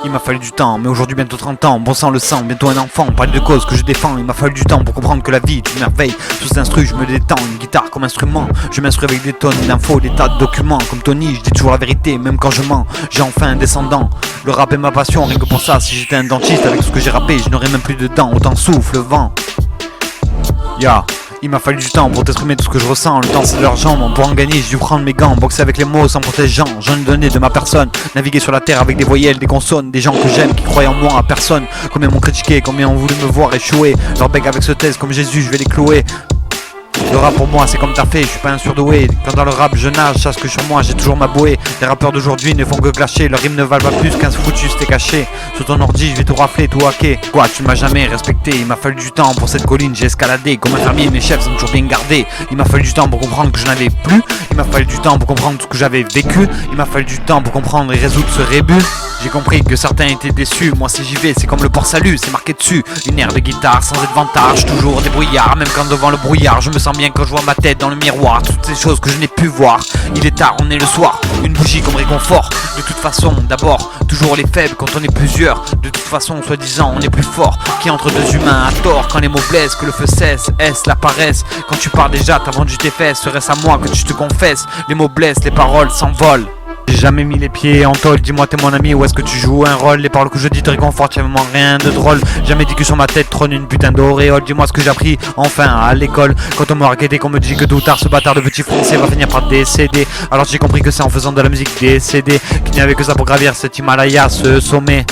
Il m'a fallu du temps, mais aujourd'hui bientôt 30 ans, bon sang le sang, bientôt un enfant, parler de cause que je défends. Il m'a fallu du temps pour comprendre que la vie est une merveille. Sous cet instru, je me détends, une guitare comme instrument. Je m'instruis avec des tonnes d'infos, des tas de documents. Comme Tony, je dis toujours la vérité, même quand je mens. J'ai enfin un descendant. Le rap est ma passion, rien que pour ça. Si j'étais un dentiste avec ce que j'ai rappé, je n'aurais même plus de dents, autant souffle le vent. Ya. Il m'a fallu du temps pour t'exprimer tout ce que je ressens. Le temps c'est de l'argent, pour en gagner j'ai dû prendre mes gants. Boxer avec les mots sans protégeant, j'en ai donné de ma personne. Naviguer sur la terre avec des voyelles, des consonnes. Des gens que j'aime qui croient en moi à personne. Combien m'ont critiqué, combien ont voulu me voir échouer. Leur bec avec ce test comme Jésus je vais les clouer. Le rap pour moi c'est comme t'as fait, je suis pas un surdoué. Quand dans le rap je nage, sache que sur moi j'ai toujours ma bouée. Les rappeurs d'aujourd'hui ne font que clasher, leurs rimes ne valent pas plus qu'un foutu c'était caché. Sur ton ordi je vais tout rafler, tout hacker. Quoi, tu m'as jamais respecté, il m'a fallu du temps pour cette colline, j'ai escaladé. Comme un fermier, mes chefs sont toujours bien gardés. Il m'a fallu du temps pour comprendre que je n'avais plus. Il m'a fallu du temps pour comprendre tout ce que j'avais vécu. Il m'a fallu du temps pour comprendre et résoudre ce rébus. J'ai compris que certains étaient déçus, moi si j'y vais c'est comme le port salut, c'est marqué dessus. Une aire de guitare sans être vantage, toujours des brouillards. Même quand devant le brouillard je me sens bien quand je vois ma tête dans le miroir. Toutes ces choses que je n'ai pu voir. Il est tard, on est le soir, une bougie comme réconfort. De toute façon, d'abord, toujours les faibles quand on est plusieurs. De toute façon, soi-disant, on est plus fort. Qui entre deux humains à tort quand les mots blessent, que le feu cesse, est-ce la paresse? Quand tu pars déjà, t'as vendu tes fesses. Serait-ce à moi que tu te confesses? Les mots blessent, les paroles s'envolent. J'ai jamais mis les pieds en tôle, dis-moi t'es mon ami ou est-ce que tu joues un rôle? Les paroles que je dis te réconfortent, y'a vraiment rien de drôle. Jamais dit que sur ma tête trône une putain d'auréole. Dis-moi ce que j'ai appris enfin à l'école. Quand on m'a raquetté, qu'on me dit que tôt ou tard ce bâtard de petit français va finir par décéder. Alors j'ai compris que c'est en faisant de la musique décédée qu'il n'y avait que ça pour gravir cet Himalaya, ce sommet.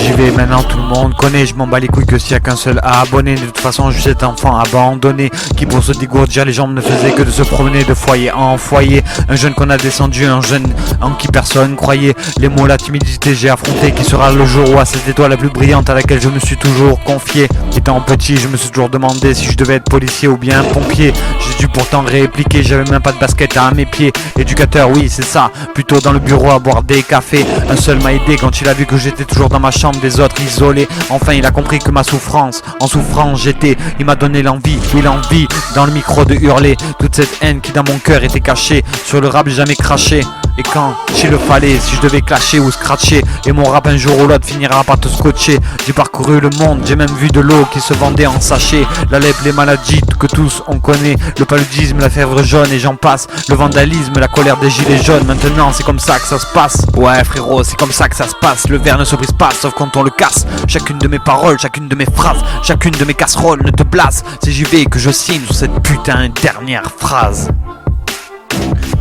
J'y vais maintenant, tout le monde connaît, je m'en bats les couilles que s'il y a qu'un seul à abonner. De toute façon je suis cet enfant abandonné qui pour se dégourdir les jambes ne faisait que de se promener de foyer en foyer. Un jeune qu'on a descendu, un jeune en qui personne croyait. Les mots, la timidité j'ai affronté, qui sera le jour où à cette étoile la plus brillante à laquelle je me suis toujours confié. Étant petit je me suis toujours demandé si je devais être policier ou bien pompier. J'ai dû pourtant répliquer, j'avais même pas de basket à mes pieds. Éducateur oui c'est ça, plutôt dans le bureau à boire des cafés. Un seul m'a aidé quand il a vu que j'étais toujours dans ma chambre des autres isolés. Enfin il a compris que ma souffrance, en souffrance j'étais. Il m'a donné l'envie, oui l'envie, dans le micro de hurler toute cette haine qui dans mon cœur était cachée. Sur le rap j'ai jamais craché. Et quand s'il le fallait, si je devais clasher ou scratcher, et mon rap un jour ou l'autre finira par te scotcher. J'ai parcouru le monde, j'ai même vu de l'eau qui se vendait en sachet. La lèpre, les maladies que tous on connaît, le paludisme, la fièvre jaune et j'en passe. Le vandalisme, la colère des gilets jaunes. Maintenant c'est comme ça que ça se passe. Ouais frérot, c'est comme ça que ça se passe. Le verre ne se brise pas sauf quand on le casse. Chacune de mes paroles, chacune de mes phrases, chacune de mes casseroles ne te place. C'est j'y vais que je signe sur cette putain dernière phrase.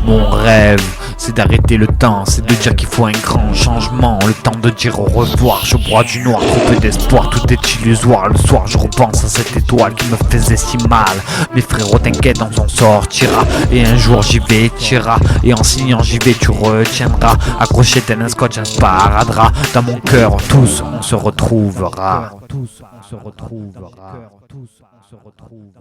Mon rêve, c'est d'arrêter le temps, c'est de dire qu'il faut un grand changement. Le temps de dire au revoir, je bois du noir, trop peu d'espoir, tout est illusoire. Le soir je repense à cette étoile qui me faisait si mal. Mes frérots t'inquiète, on s'en sortira. Et un jour j'y vais, t'iras. Et en signant j'y vais, tu retiendras. Accroché tel un scotch, un sparadrap. Dans mon cœur, tous on se retrouvera. Tous on se retrouvera. Tous on se retrouvera.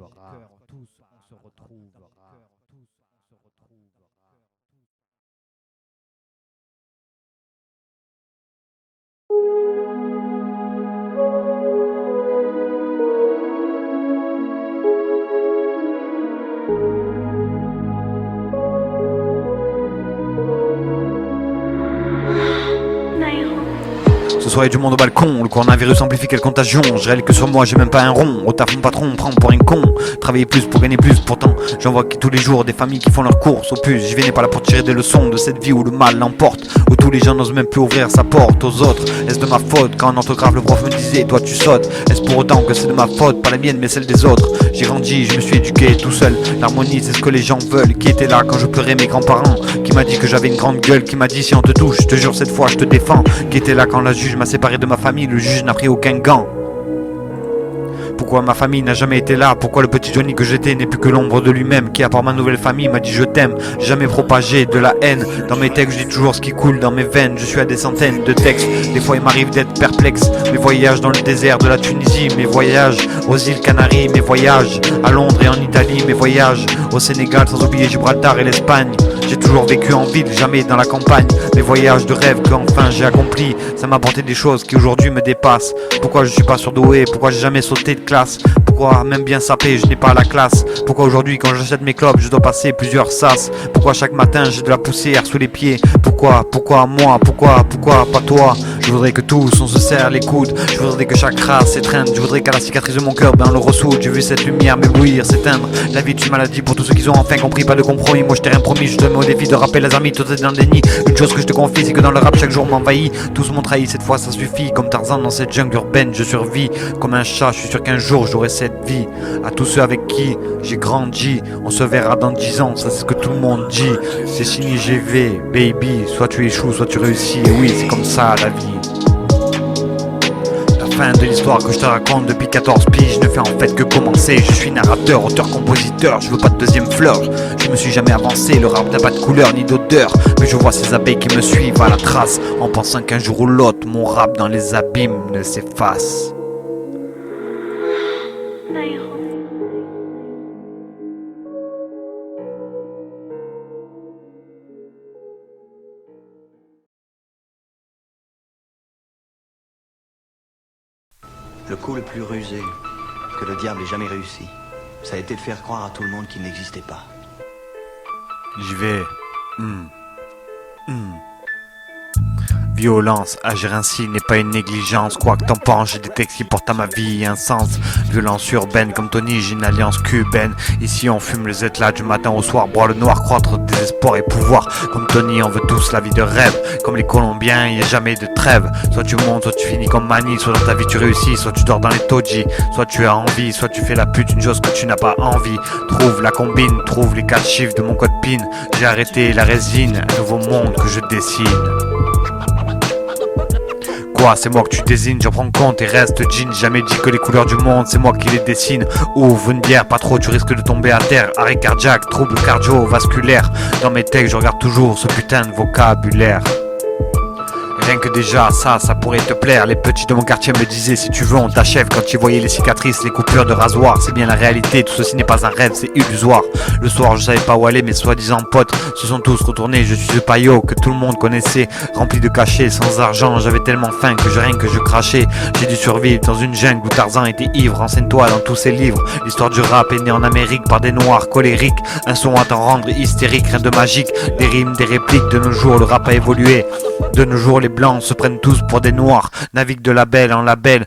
Ce soir il y a du monde au balcon, le coronavirus amplifie quelle contagion. Je réalise que sur moi j'ai même pas un rond. Au taf mon patron me prend pour un con. Travailler plus pour gagner plus, pourtant j'en vois tous les jours des familles qui font leurs courses. Au puce, j'y venais pas là pour tirer des leçons de cette vie où le mal l'emporte. Où tous les gens n'osent même plus ouvrir sa porte aux autres. Est-ce de ma faute quand en orthographe le prof me disait toi tu sautes? Est-ce pour autant que c'est de ma faute, pas la mienne mais celle des autres? J'ai grandi, je me suis éduqué tout seul. L'harmonie c'est ce que les gens veulent. Qui était là quand je pleurais mes grands-parents? Qui m'a dit que j'avais une grande gueule? Qui m'a dit si on te touche, je te jure cette fois je te défends? Qui était là quand la juge m'a séparé de ma famille? Le juge n'a pris aucun gant. Pourquoi ma famille n'a jamais été là? Pourquoi le petit Johnny que j'étais n'est plus que l'ombre de lui-même? Qui à part ma nouvelle famille m'a dit je t'aime? Jamais propagé de la haine. Dans mes textes je dis toujours ce qui coule dans mes veines. Je suis à des centaines de textes. Des fois il m'arrive d'être perplexe. Mes voyages dans le désert de la Tunisie, mes voyages aux îles Canaries, mes voyages à Londres et en Italie, mes voyages au Sénégal, sans oublier Gibraltar et l'Espagne. J'ai toujours vécu en ville, jamais dans la campagne. Mes voyages de rêve qu'enfin j'ai accompli. Ça m'a apporté des choses qui aujourd'hui me dépassent. Pourquoi je suis pas surdoué? Pourquoi j'ai jamais sauté de classe? Pourquoi même bien sapé je n'ai pas la classe? Pourquoi aujourd'hui quand j'achète mes clopes je dois passer plusieurs sas? Pourquoi chaque matin j'ai de la poussière sous les pieds? Pourquoi moi? Pourquoi pas toi? Je voudrais que tous on se serre les coudes. Je voudrais que chaque race s'étreigne. Je voudrais qu'à la cicatrice de mon cœur, ben on le ressoude. J'ai vu cette lumière m'éblouir, s'éteindre. La vie est une maladie pour tous ceux qui ont enfin compris, pas de compromis. Moi je t'ai rien promis, je te mets au défi de rappeler les amis, tout est dans le déni. Une chose que je te confie, c'est que dans le rap chaque jour m'envahit. Tous m'ont trahi, cette fois ça suffit. Comme Tarzan dans cette jungle urbaine, je survis comme un chat, je suis sûr qu'un jour j'aurai cette vie. À tous ceux avec qui j'ai grandi, on se verra dans 10 ans, ça c'est ce que tout le monde dit. C'est signé GV, baby, soit tu échoues, soit tu réussis. Et oui, c'est comme ça la vie. La fin de l'histoire que je te raconte depuis 14 piges ne fait en fait que commencer. Je suis narrateur, auteur, compositeur, je veux pas de deuxième fleur. Je me suis jamais avancé, le rap n'a pas de couleur ni d'odeur. Mais je vois ces abeilles qui me suivent à la trace, en pensant qu'un jour ou l'autre mon rap dans les abîmes ne s'efface. Le coup le plus rusé que le diable ait jamais réussi, ça a été de faire croire à tout le monde qu'il n'existait pas. J'y vais. Violence, agir ainsi n'est pas une négligence. Quoi que t'en penses, j'ai des textes qui portent à ma vie un sens. Violence urbaine, comme Tony, j'ai une alliance cubaine. Ici on fume le Z-là du matin au soir, boire le noir, croître désespoir et pouvoir. Comme Tony, on veut tous la vie de rêve. Comme les Colombiens, y a jamais de trêve. Soit tu montes, soit tu finis comme Manny. Soit dans ta vie tu réussis, soit tu dors dans les toji. Soit tu as envie, soit tu fais la pute, une chose que tu n'as pas envie. Trouve la combine, trouve les 4 chiffres de mon code PIN. J'ai arrêté la résine, un nouveau monde que je dessine. Quoi, c'est moi que tu désignes, j'en prends compte et reste jean. Jamais dit que les couleurs du monde, c'est moi qui les dessine. Ouvre une bière, pas trop, tu risques de tomber à terre. Arrêt cardiaque, trouble cardio-vasculaire. Dans mes textes, je regarde toujours ce putain de vocabulaire. Rien que déjà ça pourrait te plaire. Les petits de mon quartier me disaient si tu veux on t'achève. Quand ils voyaient les cicatrices, les coupures de rasoir. C'est bien la réalité, tout ceci n'est pas un rêve, c'est illusoire. Le soir je savais pas où aller, mes soi-disant potes se sont tous retournés. Je suis ce paillot que tout le monde connaissait, rempli de cachets, sans argent. J'avais tellement faim que rien que je crachais. J'ai dû survivre dans une jungle où Tarzan était ivre. Renseigne-toi dans tous ses livres. L'histoire du rap est née en Amérique par des noirs colériques. Un son à t'en rendre hystérique, rien de magique. Des rimes, des répliques, de nos jours le rap a évolué. De nos jours les blancs se prennent tous pour des noirs, naviguent de label en label.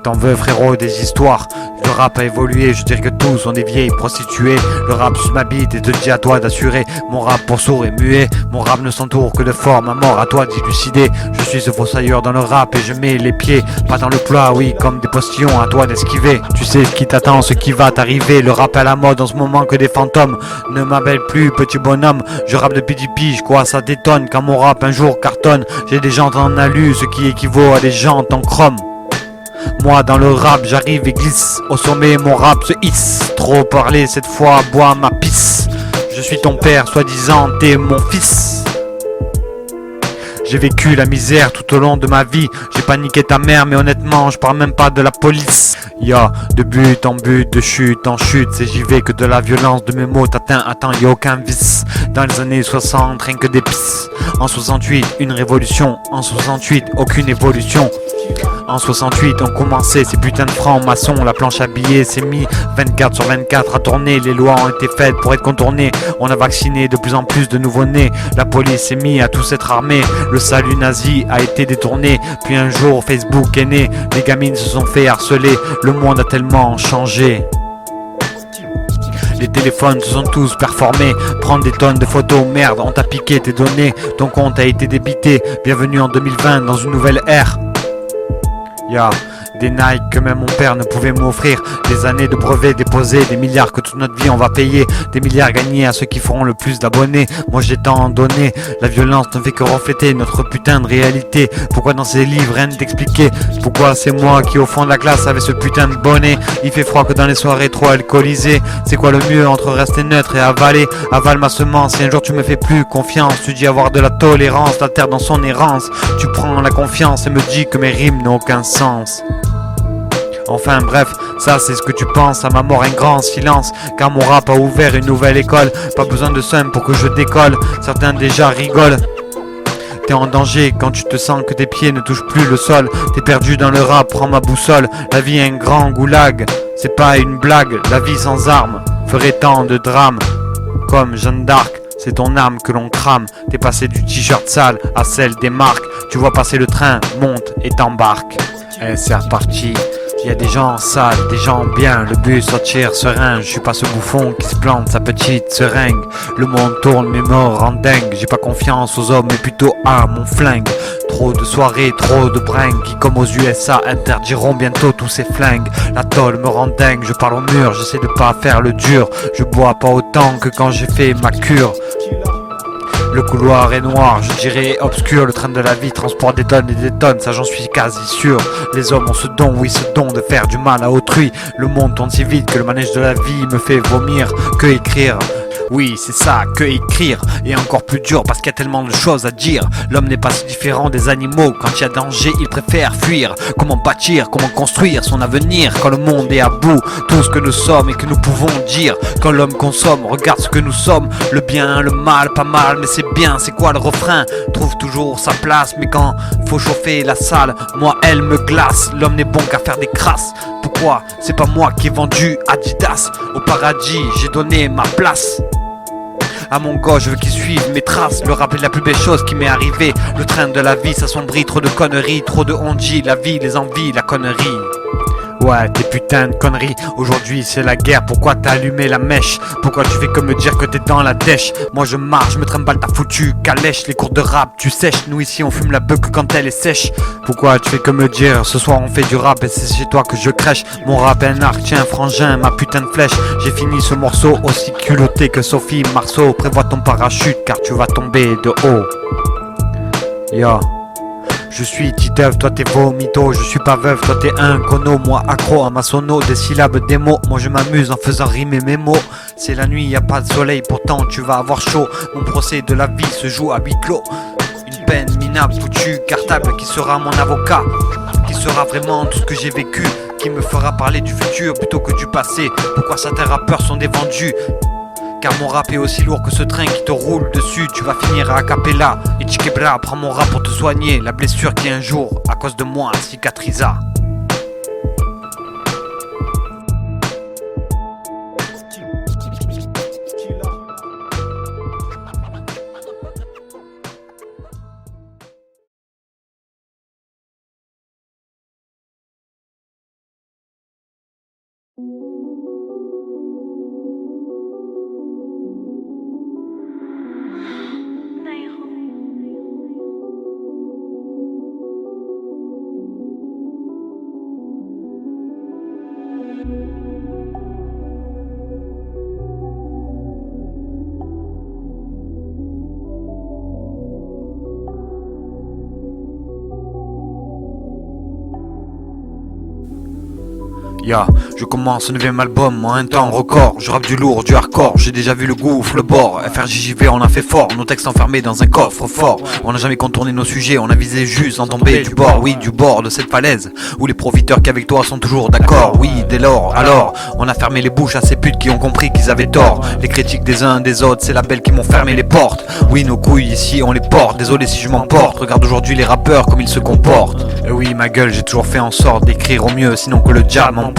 T'en veux frérot des histoires. Le rap a évolué, je dirais que tous sont des vieilles prostituées. Le rap sur ma bite et te dit à toi d'assurer. Mon rap pour sourd et muet, mon rap ne s'entoure que de forme. À mort à toi d'élucider. Je suis ce fossoyeur dans le rap et je mets les pieds pas dans le plat, oui, comme des postillons, à toi d'esquiver. Tu sais ce qui t'attend, ce qui va t'arriver. Le rap est à la mode en ce moment que des fantômes. Ne m'appelle plus petit bonhomme, je rappe depuis 10 piges, quoi ça détonne. Quand mon rap un jour cartonne, j'ai des jantes en alu, ce qui équivaut à des jantes en chrome. Moi dans le rap j'arrive et glisse. Au sommet mon rap se hisse. Trop parler cette fois, bois ma pisse. Je suis ton père, soi-disant t'es mon fils. J'ai vécu la misère tout au long de ma vie. J'ai paniqué ta mère mais honnêtement je parle même pas de la police. Y'a de but en but, de chute en chute. C'est j'y vais que de la violence de mes mots t'atteint. Attends y'a aucun vice. Dans les années 60 rien que des pisses. En 68 une révolution. En 68 aucune évolution. En 68 on commençait ces putains de francs-maçons. La planche à billets s'est mis 24 sur 24 à tourner. Les lois ont été faites pour être contournées. On a vacciné de plus en plus de nouveau-nés. La police s'est mis à tous être armés. Le salut nazi a été détourné. Puis un jour Facebook est né. Les gamines se sont fait harceler. Le monde a tellement changé. Les téléphones se sont tous performés. Prendre des tonnes de photos, merde, on t'a piqué tes données. Ton compte a été débité. Bienvenue en 2020 dans une nouvelle ère. Y'a des Nike que même mon père ne pouvait m'offrir. Des années de brevets déposés, des milliards que toute notre vie on va payer. Des milliards gagnés à ceux qui feront le plus d'abonnés. Moi j'ai tant donné, la violence ne fait que refléter notre putain de réalité. Pourquoi dans ces livres rien n'est expliqué? Pourquoi c'est moi qui au fond de la classe avec ce putain de bonnet? Il fait froid que dans les soirées trop alcoolisées. C'est quoi le mieux entre rester neutre et avaler? Avale ma semence, si un jour tu me fais plus confiance. Tu dis avoir de la tolérance, la terre dans son errance. Tu prends la confiance et me dis que mes rimes n'ont aucun sens. Enfin bref, ça c'est ce que tu penses. À ma mort un grand silence, car mon rap a ouvert une nouvelle école. Pas besoin de somme pour que je décolle. Certains déjà rigolent. T'es en danger quand tu te sens que tes pieds ne touchent plus le sol. T'es perdu dans le rap, prends ma boussole. La vie est un grand goulag, c'est pas une blague. La vie sans armes ferait tant de drames. Comme Jeanne d'Arc, c'est ton âme que l'on crame. T'es passé du t-shirt sale à celle des marques. Tu vois passer le train, monte et t'embarques. Et c'est reparti. Il y a des gens sales, des gens bien, le but sortir serein. Je suis pas ce bouffon qui se plante sa petite seringue. Le monde tourne, mes morts rendent dingue. J'ai pas confiance aux hommes mais plutôt à mon flingue. Trop de soirées, trop de bringues qui comme aux USA interdiront bientôt tous ces flingues. La tôle me rend dingue, je parle au mur, j'essaie de pas faire le dur. Je bois pas autant que quand j'ai fait ma cure. Le couloir est noir, je dirais obscur. Le train de la vie transporte des tonnes et des tonnes, ça j'en suis quasi sûr. Les hommes ont ce don, oui ce don de faire du mal à autrui. Le monde tourne si vite que le manège de la vie me fait vomir. Que écrire? Oui, c'est ça, que écrire. Et encore plus dur parce qu'il y a tellement de choses à dire. L'homme n'est pas si différent des animaux. Quand il y a danger, il préfère fuir. Comment bâtir, comment construire son avenir quand le monde est à bout? Tout ce que nous sommes et que nous pouvons dire. Quand l'homme consomme, regarde ce que nous sommes. Le bien, le mal, pas mal, mais c'est bien. C'est quoi le refrain? Trouve toujours sa place. Mais quand faut chauffer la salle, moi elle me glace. L'homme n'est bon qu'à faire des crasses. Pourquoi? C'est pas moi qui ai vendu Adidas. Au paradis, j'ai donné ma place. À mon gars, je veux qu'ils suivent mes traces. Le rap est la plus belle chose qui m'est arrivée. Le train de la vie s'assombrit, trop de conneries, trop de on-dit, la vie, les envies, la connerie. Ouais, des putains de conneries. Aujourd'hui c'est la guerre, pourquoi t'as allumé la mèche? Pourquoi tu fais que me dire que t'es dans la dèche? Moi je marche, je me trimballe ta foutue calèche. Les cours de rap, tu sèches. Nous ici on fume la beuh que quand elle est sèche. Pourquoi tu fais que me dire? Ce soir on fait du rap et c'est chez toi que je crèche. Mon rap est un arc, tiens frangin, ma putain de flèche. J'ai fini ce morceau aussi culotté que Sophie Marceau. Prévois ton parachute car tu vas tomber de haut. Yo. Je suis Titeuf, toi t'es vomito. Je suis pas veuf, toi t'es un cono. Moi accro à ma sono, des syllabes, des mots. Moi je m'amuse en faisant rimer mes mots. C'est la nuit, y a pas de soleil, pourtant tu vas avoir chaud. Mon procès de la vie se joue à huis clos. Une peine minable, foutue, cartable. Qui sera mon avocat? Qui sera vraiment tout ce que j'ai vécu? Qui me fera parler du futur plutôt que du passé? Pourquoi certains rappeurs sont des vendus? Car mon rap est aussi lourd que ce train qui te roule dessus. Tu vas finir à acapella. Et Chikebra, prends mon rap pour te soigner la blessure qui un jour, à cause de moi, cicatrisa. Ya, je commence un 9ème album en un temps record. Je rappe du lourd, du hardcore, j'ai déjà vu le gouffre, le bord. FRJJV on a fait fort, nos textes enfermés dans un coffre fort. On n'a jamais contourné nos sujets, on a visé juste en tomber du bord. Oui, du bord de cette falaise, où les profiteurs qui avec toi sont toujours d'accord. Oui, dès lors, alors, on a fermé les bouches à ces putes qui ont compris qu'ils avaient tort. Les critiques des uns des autres, c'est la belle qui m'ont fermé les portes. Oui, nos couilles ici on les porte, désolé si je m'emporte. Regarde aujourd'hui les rappeurs comme ils se comportent. Et oui, ma gueule, j'ai toujours fait en sorte d'écrire au mieux, sinon que le diable m'emporte.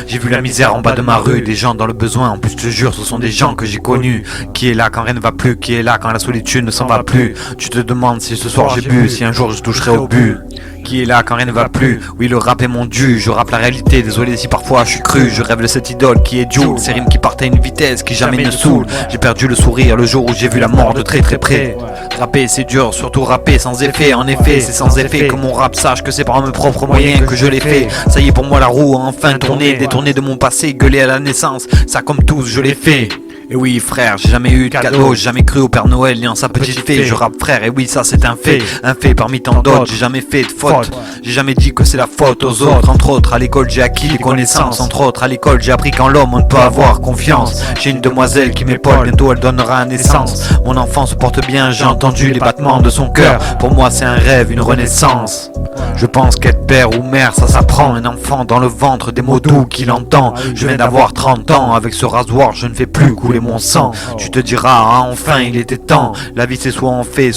J'ai vu la misère en bas de ma rue, des gens dans le besoin. En plus je te jure, ce sont des gens que j'ai connus. Qui est là quand rien ne va plus, qui est là quand la solitude ne s'en va plus. Tu te demandes si ce soir j'ai bu, si un jour je toucherai au but. Qui est là quand rien ne va plus. Oui, le rap est mon dû, je rappe la réalité. Désolé si parfois je suis cru. Je rêve de cette idole qui est Jules. Ces rimes qui partent à une vitesse qui jamais ne saoule. J'ai perdu le sourire le jour où j'ai vu la mort de très très près. Rapper c'est dur, surtout rapper sans effet. En effet, c'est sans effet que mon rap sache que c'est par mes propres moyens que je l'ai fait. Ça y est, pour moi la roue a enfin tourné. Détourné de mon passé, gueulé à la naissance. Ça comme tous, je l'ai fait. Et oui frère, j'ai jamais eu de cadeau, j'ai jamais cru au Père Noël ni en sa petite fée. Je rappe frère, et oui ça c'est un fait parmi tant d'autres. J'ai jamais fait de faute, j'ai jamais dit que c'est la faute aux autres. Entre autres à l'école j'ai acquis les connaissances. Entre autres à l'école j'ai appris qu'en l'homme on ne peut avoir confiance. J'ai une demoiselle qui m'épaule, bientôt elle donnera naissance. Mon enfant se porte bien, j'ai entendu les battements de son cœur. Pour moi c'est un rêve, une renaissance. Je pense qu'être père ou mère ça s'apprend. Un enfant dans le ventre, des mots doux qu'il entend. Je viens d'avoir 30 ans, avec ce rasoir je ne fais plus couler mon sang. Tu te diras, ah, enfin il était temps. La vie c'est soit on fait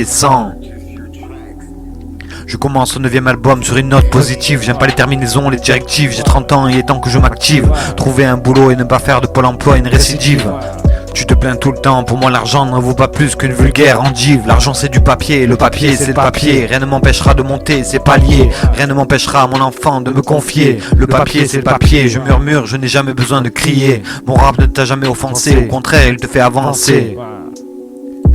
sans. Je commence ce 9ème album sur une note positive. J'aime pas les terminaisons, les directives. J'ai 30 ans, il est temps que je m'active. Trouver un boulot et ne pas faire de Pôle emploi une récidive. Tu te plains tout le temps, pour moi l'argent ne vaut pas plus qu'une vulgaire endive. L'argent c'est du papier, le papier c'est le papier. Rien ne m'empêchera de monter ces paliers. Rien ne m'empêchera mon enfant de me confier. Le papier c'est le papier, je murmure, je n'ai jamais besoin de crier. Mon rap ne t'a jamais offensé, au contraire il te fait avancer.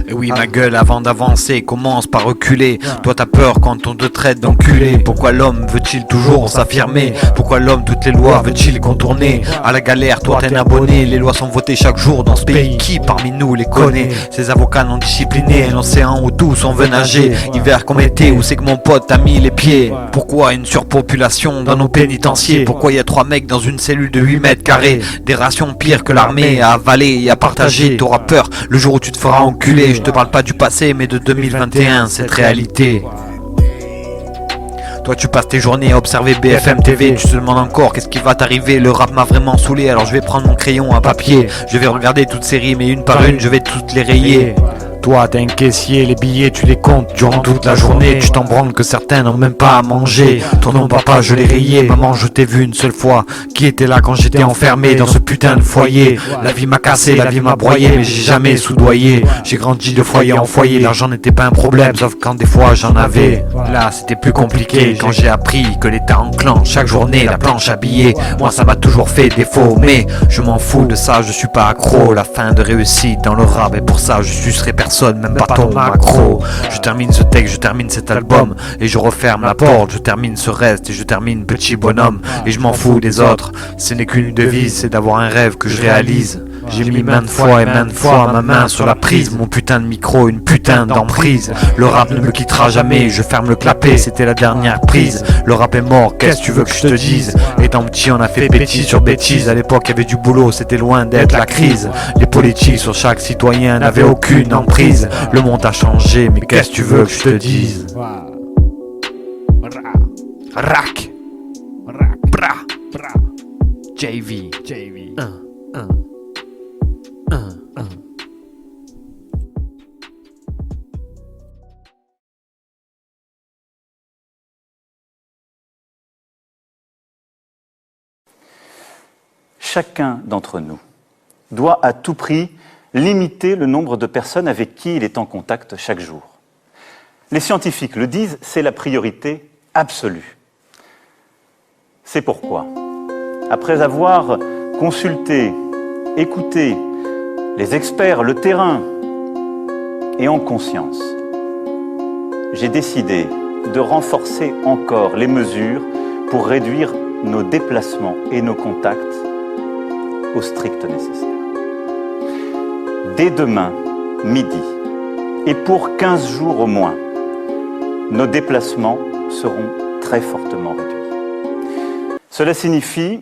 Et oui ma gueule avant d'avancer commence par reculer. Toi t'as peur quand on te traite d'enculé. Pourquoi l'homme veut-il toujours s'affirmer? Pourquoi l'homme toutes les lois veut-il contourner? À la galère toi t'es un abonné. Les lois sont votées chaque jour dans ce pays. Qui parmi nous les connaît? Ces avocats non disciplinés, un océan où tous on veut nager. Hiver comme été, où c'est que mon pote a mis les pieds? Pourquoi une surpopulation dans nos pénitenciers? Pourquoi y a 3 mecs dans une cellule de 8 mètres carrés? Des rations pires que l'armée à avaler et à partager. T'auras peur le jour où tu te feras enculer. Je te parle pas du passé mais de 2021, cette réalité. Toi tu passes tes journées à observer BFM TV. Tu te demandes encore qu'est-ce qui va t'arriver. Le rap m'a vraiment saoulé, alors je vais prendre mon crayon à papier. Je vais regarder toutes ces rimes et une par une je vais toutes les rayer. Toi t'es un caissier, les billets tu les comptes durant toute la journée. Tu t'en branles que certains n'ont même pas à manger. Ton nom papa je l'ai rayé. Maman je t'ai vu une seule fois. Qui était là quand j'étais enfermé dans ce putain de foyer? La vie m'a cassé, la vie m'a broyé, mais j'ai jamais soudoyé. J'ai grandi de foyer en foyer. L'argent n'était pas un problème, sauf quand des fois j'en avais. Là c'était plus compliqué quand j'ai appris que l'État enclenche chaque journée la planche à billets. Moi ça m'a toujours fait défaut, mais je m'en fous de ça, je suis pas accro. La fin de réussite dans le rap et pour ça je sucerai personne, même pas ton macro. Je termine ce texte, je termine cet album et je referme la porte, je termine ce reste et je termine petit bonhomme. Et je m'en fous des autres, ce n'est qu'une devise, c'est d'avoir un rêve que je réalise. J'ai mis maintes fois ma main sur la prise. Mon putain de micro, une putain d'emprise. Le rap ne me quittera jamais, je ferme le clapet, c'était la dernière prise. Le rap est mort, qu'est-ce que tu veux que je te dise? Étant petit on a fait bêtise sur bêtise. À l'époque il y avait du boulot, c'était loin d'être la crise. Les politiques sur chaque citoyen n'avaient aucune emprise. Le monde a changé, mais qu'est-ce que tu veux que je te dise? Rack Bra JV Chacun d'entre nous doit à tout prix limiter le nombre de personnes avec qui il est en contact chaque jour. Les scientifiques le disent, c'est la priorité absolue. C'est pourquoi, après avoir consulté, écouté les experts, le terrain, et en conscience, j'ai décidé de renforcer encore les mesures pour réduire nos déplacements et nos contacts au strict nécessaire. Dès demain, midi, et pour 15 jours au moins, nos déplacements seront très fortement réduits. Cela signifie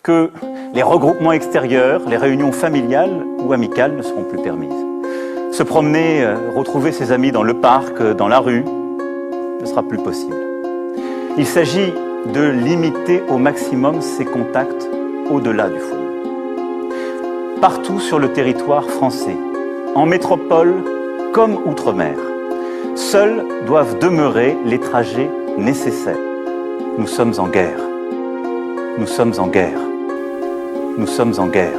que les regroupements extérieurs, les réunions familiales ou amicales ne seront plus permises. Se promener, retrouver ses amis dans le parc, dans la rue, ne sera plus possible. Il s'agit de limiter au maximum ces contacts au-delà du foyer. Partout sur le territoire français, en métropole comme outre-mer, seuls doivent demeurer les trajets nécessaires. Nous sommes en guerre. Nous sommes en guerre. Nous sommes en guerre.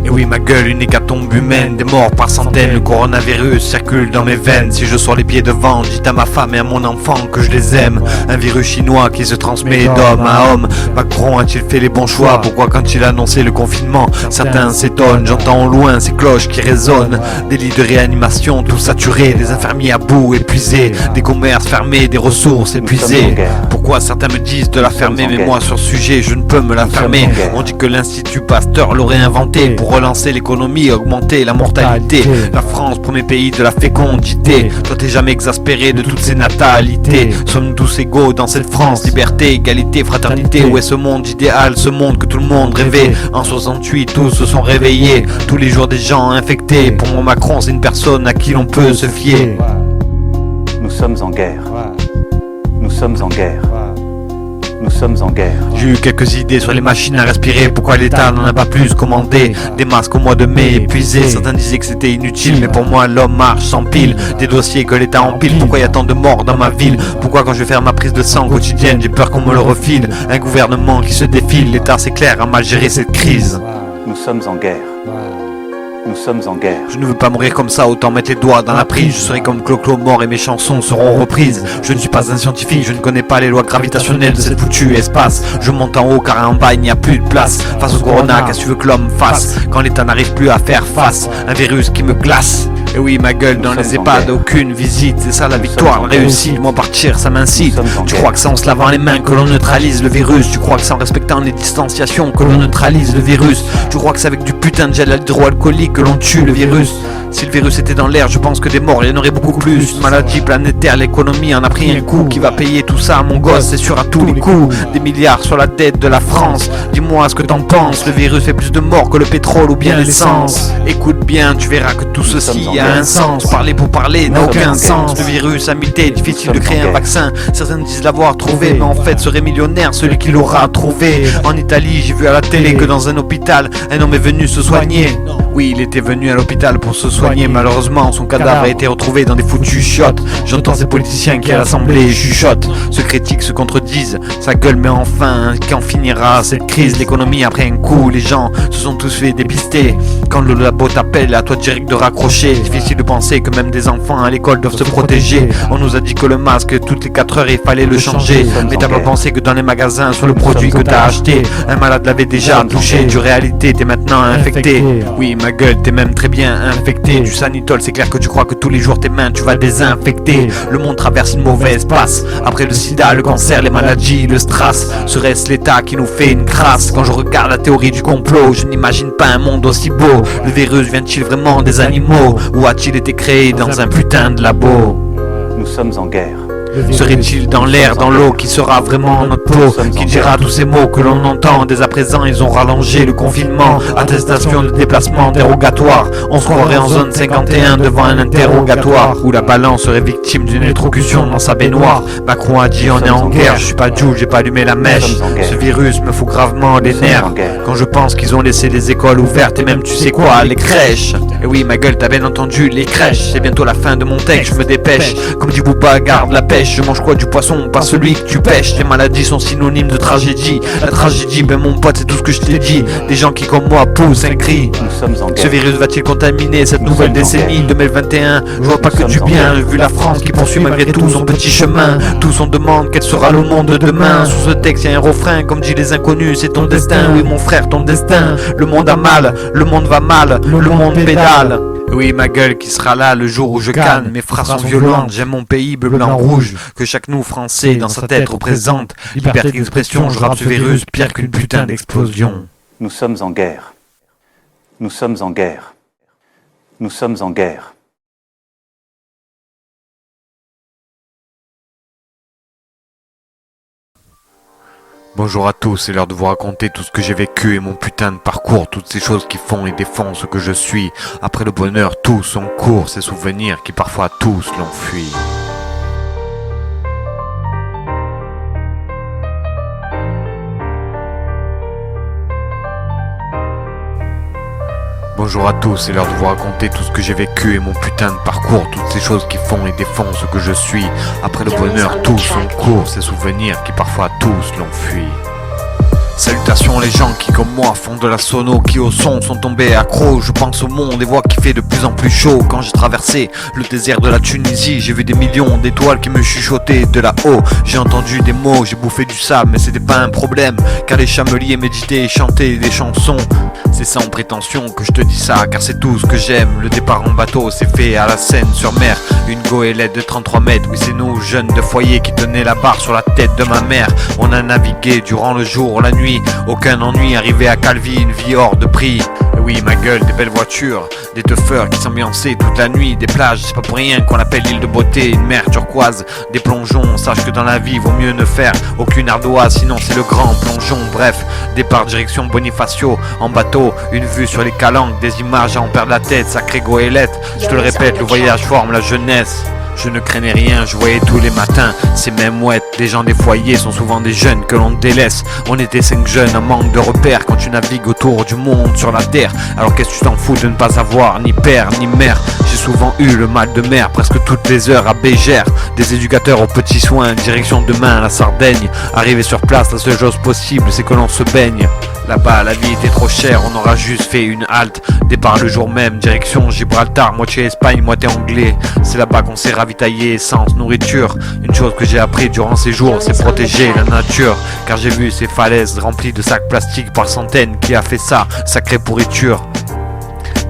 Et oui ma gueule, une hécatombe humaine, des morts par centaines. Le coronavirus circule dans mes veines. Si je sors les pieds devant, dites à ma femme et à mon enfant que je les aime. Un virus chinois qui se transmet d'homme à homme. Macron a-t-il fait les bons choix? Pourquoi quand il a annoncé le confinement, certains s'étonnent? J'entends au loin ces cloches qui résonnent. Des lits de réanimation tout saturés, des infirmiers à bout, épuisés, des commerces fermés, des ressources épuisées. Pourquoi certains me disent de la fermer, mais moi sur ce sujet je ne peux me la fermer. On dit que l'Institut Pasteur l'aurait inventé pour relancer l'économie, augmenter la mortalité. La France, premier pays de la fécondité. Toi t'es jamais exaspéré de toutes ces natalités. Sommes-nous tous égaux dans cette France? Liberté, égalité, fraternité. Où est ce monde idéal, ce monde que tout le monde rêvait? En 68 tous se sont réveillés. Tous les jours des gens infectés. Pour moi Macron c'est une personne à qui l'on peut se fier. Nous sommes en guerre. Nous sommes en guerre. Nous sommes en guerre. J'ai eu quelques idées sur les machines à respirer. Pourquoi l'État n'en a pas plus commandé? Des masques au mois de mai épuisés. Certains disaient que c'était inutile, mais pour moi l'homme marche sans pile. Des dossiers que l'État empile. Pourquoi y a tant de morts dans ma ville? Pourquoi quand je vais faire ma prise de sang quotidienne, j'ai peur qu'on me le refile? Un gouvernement qui se défile. L'État c'est clair a mal géré cette crise. Nous sommes en guerre. Nous sommes en guerre. Je ne veux pas mourir comme ça, autant mettre les doigts dans la prise. Je serai comme Clo-Clo mort et mes chansons seront reprises. Je ne suis pas un scientifique, je ne connais pas les lois gravitationnelles de cette foutue espace. Je monte en haut car en bas il n'y a plus de place. Face au corona, qu'est-ce que tu veux que l'homme fasse quand l'État n'arrive plus à faire face? Un virus qui me glace. Et oui, ma gueule dans les EHPAD, aucune visite. C'est ça la victoire, réussie. Moi partir, ça m'incite. Tu crois que c'est en se lavant les mains que l'on neutralise le virus? Tu crois que c'est en respectant les distanciations que l'on neutralise le virus? Tu crois que c'est avec du putain de gel hydroalcoolique que l'on tue le virus? Si le virus était dans l'air, je pense que des morts, il y en aurait beaucoup plus. Maladie planétaire, l'économie en a pris un coup. Qui va payer tout ça, mon gosse, c'est sûr à tous les coups. Des milliards sur la dette de la France. Dis-moi ce que t'en penses. Le virus fait plus de morts que le pétrole ou bien l'essence. Écoute bien, tu verras que tout ceci a un sens. Parler pour parler n'a aucun sens. Le virus a muté, difficile de créer un vaccin. Certains disent l'avoir trouvé, mais en fait serait millionnaire celui qui l'aura trouvé. En Italie, j'ai vu à la télé que dans un hôpital, un homme est venu se soigner. Oui, il était venu à l'hôpital pour se soigner. Malheureusement, son cadavre a été retrouvé dans des foutues chiottes. J'entends ces politiciens qui à l'Assemblée chuchotent, se critiquent, se contredisent. Sa gueule, mais enfin, quand finira cette crise? L'économie après un coup, les gens se sont tous fait dépister. Quand le labo t'appelle, à toi direct de raccrocher. Difficile de penser que même des enfants à l'école doivent se protéger. On nous a dit que le masque, toutes les 4 heures, il fallait le changer. Mais t'as pas pensé que dans les magasins, sur le produit que t'as acheté, un malade l'avait déjà touché. Du réalité, t'es maintenant infecté. Oui, ma gueule, t'es même très bien infecté. Du sanitol, c'est clair que tu crois que tous les jours tes mains tu vas désinfecter. Le monde traverse une mauvaise passe. Après le sida, le cancer, les maladies, le strass. Serait-ce l'État qui nous fait une crasse? Quand je regarde la théorie du complot, je n'imagine pas un monde aussi beau. Le virus vient-il vraiment des animaux? Ou a-t-il été créé dans un putain de labo? Nous sommes en guerre. Serait-il dans l'air, dans l'eau, qui sera vraiment notre peau? Qui dira tous ces mots que l'on entend? Dès à présent ils ont rallongé le confinement. Attestation de déplacement dérogatoire. On se croirait en zone 51 devant un interrogatoire, où la balance serait victime d'une électrocution dans sa baignoire. Macron a dit on est en guerre, je suis pas Jules, j'ai pas allumé la mèche. Ce virus me fout gravement les nerfs quand je pense qu'ils ont laissé les écoles ouvertes et même tu sais quoi, les crèches. Et oui ma gueule, t'as bien entendu, les crèches. C'est bientôt la fin de mon texte, je me dépêche. Comme dit Bouba, garde la pêche. Je mange quoi? Du poisson, pas celui que tu pêches. Les maladies sont synonymes de tragédie. La tragédie, ben mon pote, c'est tout ce que je t'ai dit. Des gens qui comme moi poussent un cri. Nous sommes en guerre. Ce virus va-t-il contaminer cette nouvelle décennie 2021? Je vois pas que du bien, vu la France qui poursuit malgré tout son petit chemin. Tous on demande quel sera le monde de demain. Sur ce texte, y a un refrain, comme dit les inconnus, c'est ton destin. Oui mon frère, ton destin. Le monde a mal, le monde va mal, le monde pédale. Oui, ma gueule qui sera là le jour où je canne. Mes phrases sont violentes, j'aime mon pays, bleu, blanc, rouge. Que chaque nous français dans sa tête représente. Liberté d'expression, je rappe ce virus, pire qu'une putain d'explosion. Nous sommes en guerre. Nous sommes en guerre. Nous sommes en guerre. Bonjour à tous, c'est l'heure de vous raconter tout ce que j'ai vécu et mon putain de parcours, toutes ces choses qui font et défont ce que je suis. Après le bonheur, tout son cours, ces souvenirs qui parfois tous l'ont fui. Bonjour à tous, c'est l'heure de vous raconter tout ce que j'ai vécu et mon putain de parcours, toutes ces choses qui font et défont ce que je suis. Après le bonheur, tout son cours, ces souvenirs qui parfois tous l'ont fui. Salutations les gens qui comme moi font de la sono, qui au son sont tombés accros. Je pense au monde et vois qu'il fait de plus en plus chaud. Quand j'ai traversé le désert de la Tunisie, j'ai vu des millions d'étoiles qui me chuchotaient de là-haut. J'ai entendu des mots, j'ai bouffé du sable, mais c'était pas un problème, car les chameliers méditaient et chantaient des chansons. C'est sans prétention que je te dis ça, car c'est tout ce que j'aime. Le départ en bateau s'est fait à la Seine-sur-Mer. Une goélette de 33 mètres, oui c'est nous jeunes de foyer qui tenaient la barre sur la tête de ma mère. On a navigué durant le jour, la nuit, aucun ennui, arrivé à Calvi, une vie hors de prix. Et oui ma gueule, des belles voitures, des teufeurs qui s'ambiançaient toute la nuit, des plages, c'est pas pour rien qu'on l'appelle l'île de beauté, une mer turquoise, des plongeons, sache que dans la vie vaut mieux ne faire aucune ardoise, sinon c'est le grand plongeon. Bref, départ direction Bonifacio, en bateau, une vue sur les calanques, des images à en perdre la tête, sacré goélette, je te le répète, le voyage forme la jeunesse. Je ne craignais rien, je voyais tous les matins ces mêmes mouettes. Les gens des foyers sont souvent des jeunes que l'on délaisse. On était 5 jeunes, un manque de repères quand tu navigues autour du monde sur la terre. Alors qu'est-ce que tu t'en fous de ne pas avoir ni père ni mère? J'ai souvent eu le mal de mer, presque toutes les heures à Bégère. Des éducateurs aux petits soins, direction demain à la Sardaigne. Arrivé sur place, la seule chose possible c'est que l'on se baigne. Là-bas, la vie était trop chère, on aura juste fait une halte. Départ le jour même, direction Gibraltar, moitié Espagne, moitié anglais. C'est là-bas qu'on s'est ravitaillé, essence, nourriture. Une chose que j'ai appris durant ces jours, c'est protéger la nature. Car j'ai vu ces falaises remplies de sacs plastiques par centaines. Qui a fait ça? Sacrée pourriture.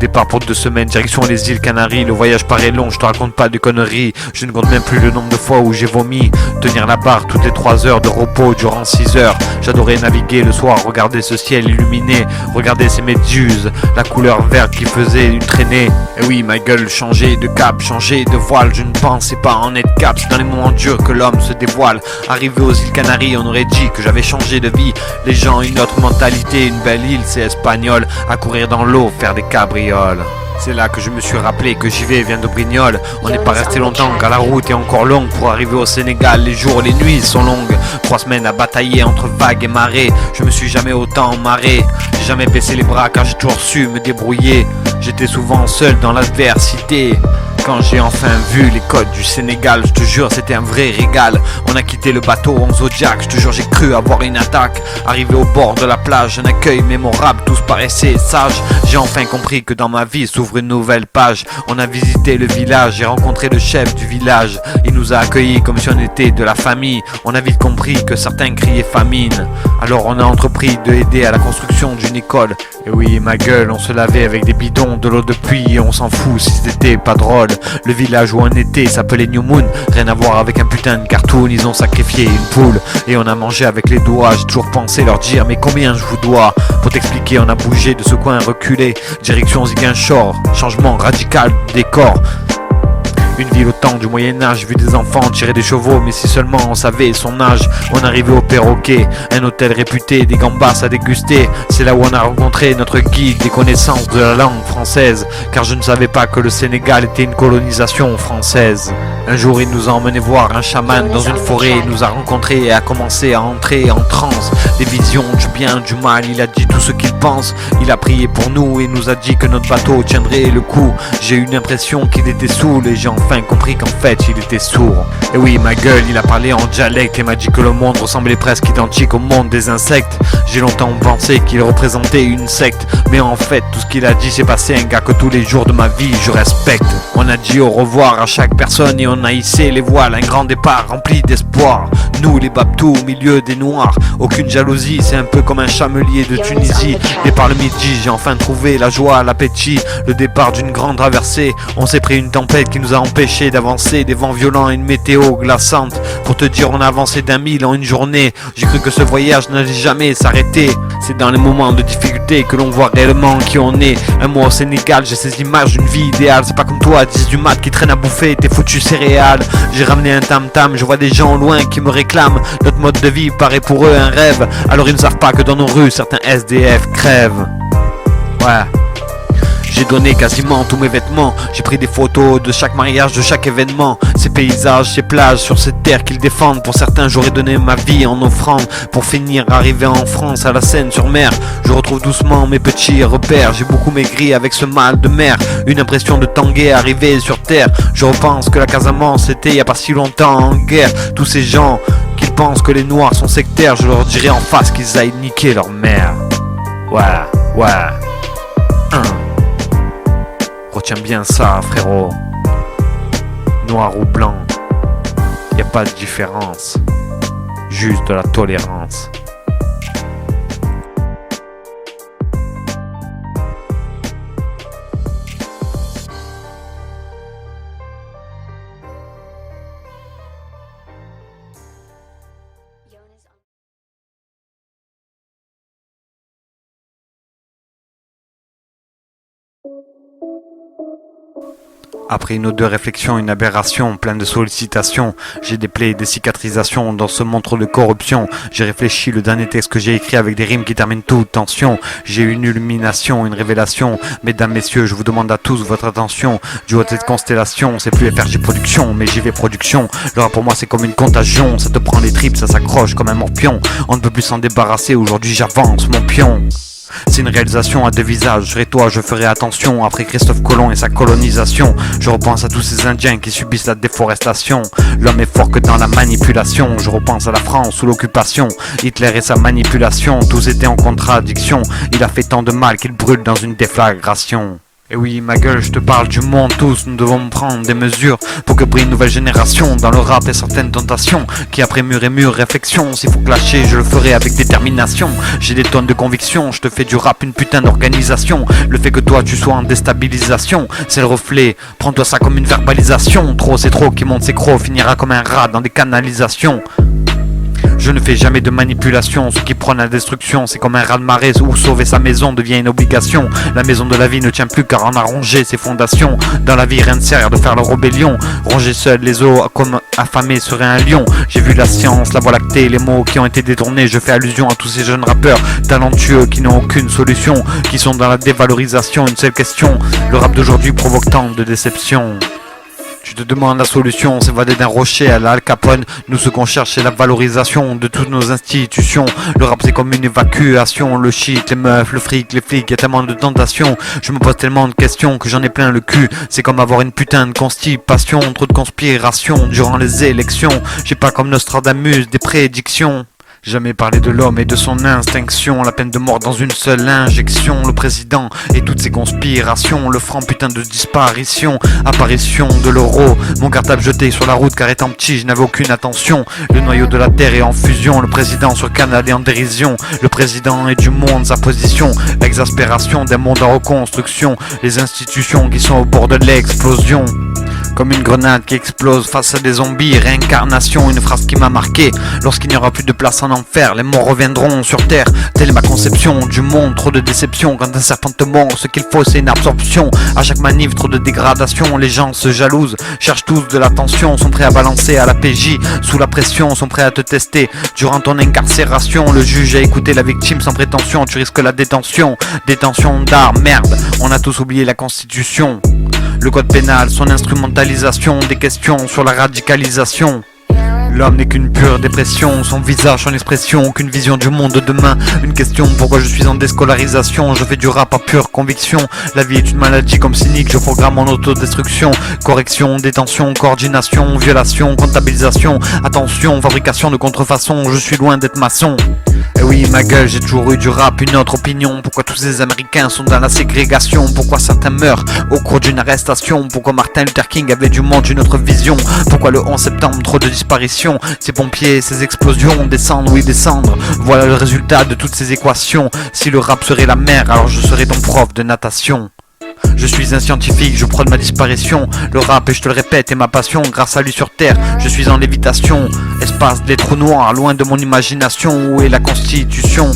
Départ pour 2 semaines, direction les îles Canaries. Le voyage paraît long, je te raconte pas de conneries. Je ne compte même plus le nombre de fois où j'ai vomi. Tenir la barre toutes les 3 heures de repos durant 6 heures. J'adorais naviguer le soir, regarder ce ciel illuminé, regarder ces méduses, la couleur verte qui faisait une traînée. Et oui, ma gueule, changer de cap, changer de voile. Je ne pensais pas en être cap, c'est dans les moments durs que l'homme se dévoile. Arrivé aux îles Canaries, on aurait dit que j'avais changé de vie. Les gens, une autre mentalité, une belle île, c'est espagnol. À courir dans l'eau, faire des cabrioles. C'est là que je me suis rappelé que j'y vais vient de Brignoles. On n'est pas resté longtemps car la route est encore longue pour arriver au Sénégal. Les jours et les nuits sont longues. 3 semaines à batailler entre vagues et marées. Je me suis jamais autant marré. J'ai jamais baissé les bras car j'ai toujours su me débrouiller. J'étais souvent seul dans l'adversité. Quand j'ai enfin vu les côtes du Sénégal, je te jure c'était un vrai régal. On a quitté le bateau en Zodiac, je te jure j'ai cru avoir une attaque. Arrivé au bord de la plage, un accueil mémorable, tous paraissaient sages. J'ai enfin compris que dans ma vie s'ouvre une nouvelle page. On a visité le village, j'ai rencontré le chef du village. Il nous a accueillis comme si on était de la famille. On a vite compris que certains criaient famine. Alors on a entrepris de aider à la construction d'une école. Et oui ma gueule, on se lavait avec des bidons, de l'eau de pluie et on s'en fout si c'était pas drôle. Le village où on était s'appelait New Moon. Rien à voir avec un putain de cartoon. Ils ont sacrifié une poule et on a mangé avec les doigts. J'ai toujours pensé leur dire mais combien je vous dois. Pour t'expliquer on a bougé de ce coin reculé. Direction Ziguinchor. Changement radical de décor. Une ville au temps du Moyen-Âge, j'ai vu des enfants tirer des chevaux, mais si seulement on savait son âge. On arrivait au Perroquet, un hôtel réputé, des gambas à déguster. C'est là où on a rencontré notre guide des connaissances de la langue française, car je ne savais pas que le Sénégal était une colonisation française. Un jour il nous a emmené voir un chaman dans une forêt, il nous a rencontrés et a commencé à entrer en transe. Des visions du bien, du mal, il a dit tout ce qu'il pense. Il a prié pour nous et nous a dit que notre bateau tiendrait le coup. J'ai eu l'impression qu'il était saoul et j'ai enfin compris qu'en fait il était sourd. Et oui ma gueule, il a parlé en dialecte et m'a dit que le monde ressemblait presque identique au monde des insectes. J'ai longtemps pensé qu'il représentait une secte, mais en fait tout ce qu'il a dit c'est passé un gars que tous les jours de ma vie je respecte. On a dit au revoir à chaque personne et on a hissé les voiles, un grand départ rempli d'espoir. Nous les Babtous au milieu des noirs, aucune jalousie, c'est un peu comme un chamelier de Tunisie. Départ le midi, j'ai enfin trouvé la joie, l'appétit, le départ d'une grande traversée. On s'est pris une tempête qui nous a empêché d'avancer, des vents violents et une météo glaçante. Pour te dire on a avancé d'1 000 en une journée. J'ai cru que ce voyage n'allait jamais s'arrêter. C'est dans les moments de difficulté que l'on voit réellement qui on est. Un mois au Sénégal, j'ai ces images d'une vie idéale. C'est pas comme toi à 10 du mat qui traîne à bouffer tes foutus céréales. J'ai ramené un tam-tam, je vois des gens au loin qui me réclament. Notre mode de vie paraît pour eux un rêve. Alors ils ne savent pas que dans nos rues certains SDF crèvent. Ouais. J'ai donné quasiment tous mes vêtements. J'ai pris des photos de chaque mariage, de chaque événement. Ces paysages, ces plages, sur cette terre qu'ils défendent. Pour certains j'aurais donné ma vie en offrande. Pour finir, arrivé en France, à la Seine-sur-Mer. Je retrouve doucement mes petits repères. J'ai beaucoup maigri avec ce mal de mer. Une impression de tanguer arrivé sur terre. Je repense que la Casamance était il y a pas si longtemps en guerre. Tous ces gens qui pensent que les noirs sont sectaires, je leur dirai en face qu'ils aillent niquer leur mère. Ouais. Retiens bien ça, frérot. Noir ou blanc, y a pas de différence. Juste de la tolérance. Après une ou deux réflexions, une aberration, plein de sollicitations. J'ai des plaies, des cicatrisations dans ce montre de corruption. J'ai réfléchi le dernier texte que j'ai écrit avec des rimes qui terminent toute tension. J'ai eu une illumination, une révélation. Mesdames, messieurs, je vous demande à tous votre attention. Du haut de cette constellation, c'est plus FRJ Production, mais JV Production. Le rap pour moi c'est comme une contagion. Ça te prend les tripes, ça s'accroche comme un morpion. On ne peut plus s'en débarrasser, aujourd'hui j'avance mon pion. C'est une réalisation à deux visages. Je serai toi, je ferai attention. Après Christophe Colomb et sa colonisation, je repense à tous ces Indiens qui subissent la déforestation. L'homme est fort que dans la manipulation. Je repense à la France sous l'occupation, Hitler et sa manipulation. Tous étaient en contradiction. Il a fait tant de mal qu'il brûle dans une déflagration. Et oui, ma gueule, je te parle du monde, tous nous devons prendre des mesures pour que brille une nouvelle génération. Dans le rap et certaines tentations qui après mur et mur réflexion. S'il faut clasher, je le ferai avec détermination. J'ai des tonnes de conviction, je te fais du rap une putain d'organisation. Le fait que toi tu sois en déstabilisation, c'est le reflet, prends-toi ça comme une verbalisation. Trop c'est trop, qui monte ses crocs, finira comme un rat dans des canalisations. Je ne fais jamais de manipulation, ceux qui prônent la destruction, c'est comme un raz-de-marée où sauver sa maison devient une obligation. La maison de la vie ne tient plus car on a rongé ses fondations. Dans la vie rien ne sert de faire la rébellion, ronger seul les os comme affamé serait un lion. J'ai vu la science, la voie lactée, les mots qui ont été détournés. Je fais allusion à tous ces jeunes rappeurs talentueux qui n'ont aucune solution, qui sont dans la dévalorisation. Une seule question, le rap d'aujourd'hui provoque tant de déception. Tu te demandes la solution, s'évader d'un rocher à la Al Capone. Nous ce qu'on cherche c'est la valorisation de toutes nos institutions. Le rap c'est comme une évacuation, le shit, les meufs, le fric, les flics, y'a tellement de tentations. Je me pose tellement de questions que j'en ai plein le cul. C'est comme avoir une putain de constipation, trop de conspiration durant les élections. J'ai pas comme Nostradamus des prédictions. Jamais parler de l'homme et de son extinction. La peine de mort dans une seule injection. Le président et toutes ses conspirations. Le franc putain de disparition. Apparition de l'euro. Mon cartable jeté sur la route car étant petit je n'avais aucune attention. Le noyau de la terre est en fusion. Le président sur Canal est en dérision. Le président est du monde, sa position. L'exaspération d'un monde en reconstruction. Les institutions qui sont au bord de l'explosion. Comme une grenade qui explose face à des zombies. Réincarnation, une phrase qui m'a marqué. Lorsqu'il n'y aura plus de place en enfer, les morts reviendront sur terre. Telle est ma conception du monde, trop de déception. Quand un serpent te mord, ce qu'il faut c'est une absorption. À chaque manif, trop de dégradation. Les gens se jalousent, cherchent tous de l'attention. Sont prêts à balancer à la PJ, sous la pression. Sont prêts à te tester durant ton incarcération. Le juge a écouté la victime sans prétention. Tu risques la détention. Détention d'armes, merde. On a tous oublié la constitution. Le code pénal, son instrumentalisation, des questions sur la radicalisation. L'homme n'est qu'une pure dépression, son visage, son expression, qu'une vision du monde de demain. Une question, pourquoi je suis en déscolarisation? Je fais du rap à pure conviction. La vie est une maladie comme cynique, je programme en autodestruction. Correction, détention, coordination, violation, comptabilisation. Attention, fabrication de contrefaçon, je suis loin d'être maçon. Eh oui ma gueule, j'ai toujours eu du rap, une autre opinion. Pourquoi tous ces Américains sont dans la ségrégation? Pourquoi certains meurent au cours d'une arrestation? Pourquoi Martin Luther King avait du monde, une autre vision? Pourquoi le 11 septembre, trop de disparitions? Ces pompiers, ces explosions, descendre, oui descendre. Voilà le résultat de toutes ces équations. Si le rap serait la mer, alors je serais ton prof de natation. Je suis un scientifique, je prône ma disparition. Le rap, et je te le répète, est ma passion. Grâce à lui sur terre, je suis en lévitation. Espace des trous noirs, loin de mon imagination. Où est la constitution?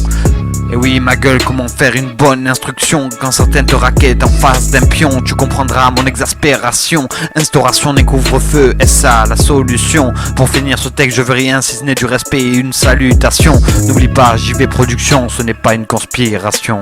Et oui ma gueule, comment faire une bonne instruction? Quand certaines te raquettent en face d'un pion, tu comprendras mon exaspération. Instauration des couvre-feux, est-ce ça la solution? Pour finir ce texte je veux rien si ce n'est du respect et une salutation. N'oublie pas, JV Production, ce n'est pas une conspiration.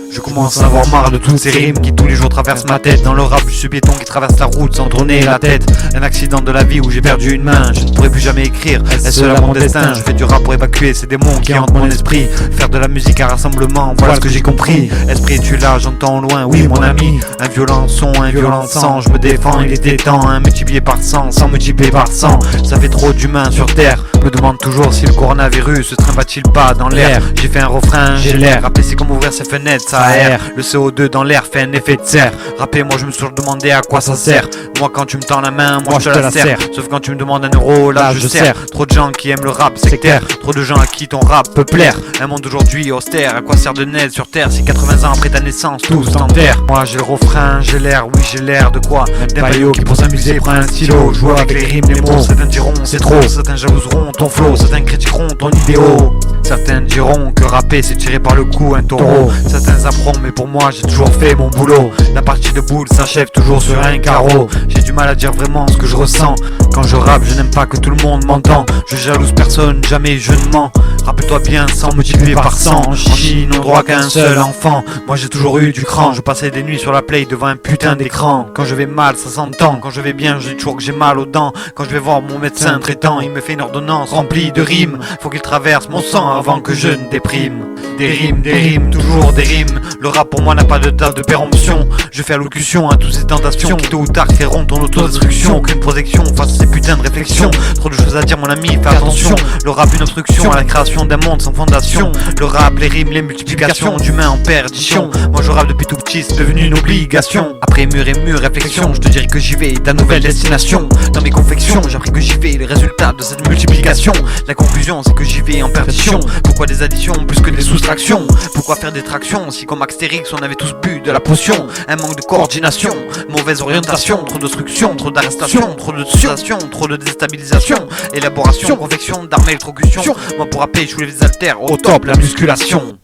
Je commence à avoir marre de toutes ces rimes qui tous les jours traversent ma tête. Dans le rap, je suis béton qui traverse la route sans tourner la tête. Un accident de la vie où j'ai perdu une main. Je ne pourrai plus jamais écrire, est-ce là mon destin? Je fais du rap pour évacuer ces démons qui hantent mon esprit. Faire de la musique un rassemblement, voilà ce que j'ai compris. Esprit tu là, j'entends au loin, oui mon ami. Un violent son, un violent sang. Je me défends, il était temps, un multiplié par 100, 100 multiplié par 100. Ça fait trop d'humains sur terre. Me demande toujours si le coronavirus se trimballe-t-il pas dans l'air. J'ai fait un refrain, j'ai l'air. Rappeler c'est comme ouvrir ses fenêtres, ça ça aère. Le CO2 dans l'air fait un effet de serre. Rapper, moi je me suis toujours demandé à quoi ça sert. Moi quand tu me tends la main, moi je te la serre. Sauf quand tu me demandes un euro, là je serre. Trop de gens qui aiment le rap sectaire. Trop de gens à qui ton rap peut plaire. Un monde aujourd'hui austère. À quoi sert de naître sur terre si 80 ans après ta naissance tous t'enterrent? Moi j'ai le refrain, j'ai l'air, oui j'ai l'air de quoi? D'un paillot qui pour s'amuser prend un stylo. Joue avec les rimes, les mots. Certains diront c'est trop, certains jalouseront ton flow. Certains critiqueront ton idéo. Certains diront que rapper c'est tirer par le cou un taureau. Certains apprendront mais pour moi j'ai toujours fait mon boulot. La partie de boule s'achève toujours sur un carreau. J'ai du mal à dire vraiment ce que je ressens. Quand je rappe je n'aime pas que tout le monde m'entend. Je jalouse personne, jamais je ne mens. Rappelle-toi bien sans multiplier par 100. En Chine on droit qu'à un seul enfant. Moi j'ai toujours eu du cran. Je passais des nuits sur la play devant un putain d'écran. Quand je vais mal ça s'entend. Quand je vais bien je dis toujours que j'ai mal aux dents. Quand je vais voir mon médecin traitant, il me fait une ordonnance remplie de rimes. Faut qu'il traverse mon sang avant que je ne déprime. Des rimes, toujours des rimes. Le rap pour moi n'a pas de date de péremption. Je fais allocution à toutes ces tentations qui tôt ou tard créeront ton autodestruction. Aucune protection face à ces putains de réflexions. Trop de choses à dire mon ami, fais attention. Le rap une obstruction à la création d'un monde sans fondation. Le rap, les rimes, les multiplications d'humains en perdition. Moi je rappe depuis tout petit, c'est devenu une obligation. Après mur et mur, réflexion, je te dirais que j'y vais, ta nouvelle destination. Dans mes confections, j'ai appris que j'y vais, les résultats de cette multiplication. La conclusion c'est que j'y vais en perdition. Pourquoi des additions plus que des soustractions? Pourquoi faire des tractions si comme Astérix on avait tous bu de la potion? Un manque de coordination, mauvaise orientation, trop d'obstruction, trop d'arrestation, trop de sensation, trop de déstabilisation. Élaboration, confection d'armes électrocution. Moi pour rapper je voulais les haltères, au top la musculation.